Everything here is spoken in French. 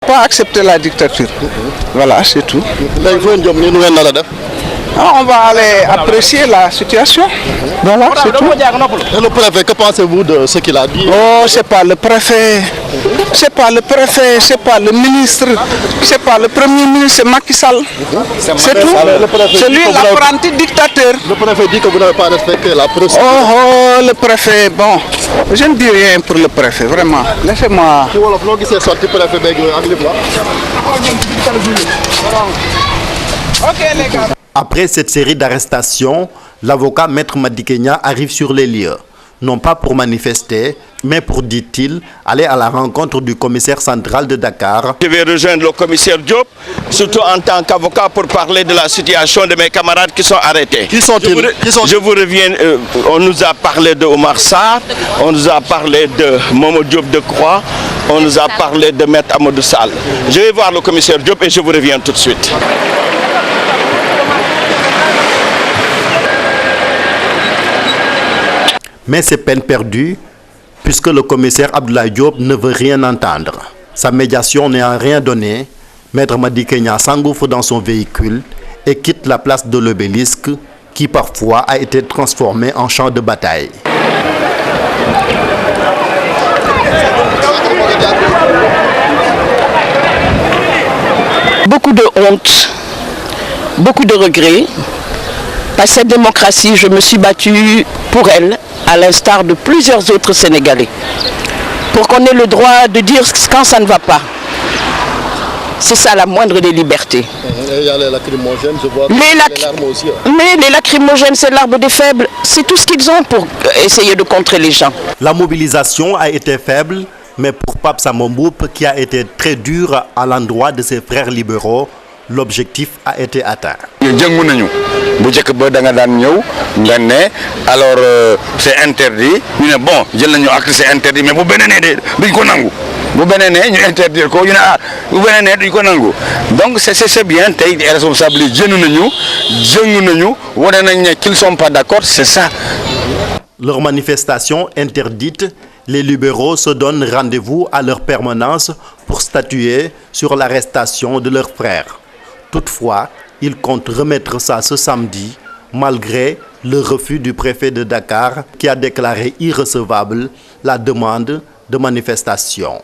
pas accepter la dictature. Voilà, c'est tout. On va aller apprécier la situation. Voilà, c'est tout. Et le préfet, que pensez-vous de ce qu'il a dit? Oh, c'est pas le préfet. C'est pas le préfet, c'est pas le ministre, c'est pas le premier ministre, c'est Macky Sall. C'est tout. C'est lui l'apprenti dictateur. Le préfet dit que vous n'avez pas respecté la procédure. Oh, le préfet, bon, je ne dis rien pour le préfet, vraiment. Laissez-moi. Ok, les gars. Après cette série d'arrestations, l'avocat Maître Madi Kenya arrive sur les lieux. Non pas pour manifester, mais pour, dit-il, aller à la rencontre du commissaire central de Dakar. Je vais rejoindre le commissaire Diop, surtout en tant qu'avocat, pour parler de la situation de mes camarades qui sont arrêtés. Qui sont-ils? Je vous reviens, on nous a parlé de Omar Sarr, on nous a parlé de Momo Diop de Croix, on nous a parlé de Maître Amadou Sall. Je vais voir le commissaire Diop et je vous reviens tout de suite. Mais c'est peine perdue, puisque le commissaire Abdoulaye Diop ne veut rien entendre. Sa médiation n'ayant rien donné, Maître Madi Kenya s'engouffre dans son véhicule et quitte la place de l'Obélisque, qui parfois a été transformée en champ de bataille. Beaucoup de honte, beaucoup de regrets. Par cette démocratie, je me suis battue pour elle, à l'instar de plusieurs autres Sénégalais, pour qu'on ait le droit de dire quand ça ne va pas. C'est ça la moindre des libertés. Il y a les lacrymogènes, je vois. Les larmes aussi. Mais les lacrymogènes, c'est l'arbre des faibles. C'est tout ce qu'ils ont pour essayer de contrer les gens. La mobilisation a été faible, mais pour Pape Sambou, qui a été très dur à l'endroit de ses frères libéraux, l'objectif a été atteint. Alors c'est interdit. Bon, c'est interdit, mais vous donc c'est bien, les responsables qu'ils ne sont pas d'accord, c'est ça. Leur manifestation interdite, les libéraux se donnent rendez-vous à leur permanence pour statuer sur l'arrestation de leurs frères. Toutefois, ils comptent remettre ça ce samedi, malgré le refus du préfet de Dakar qui a déclaré irrecevable la demande de manifestation.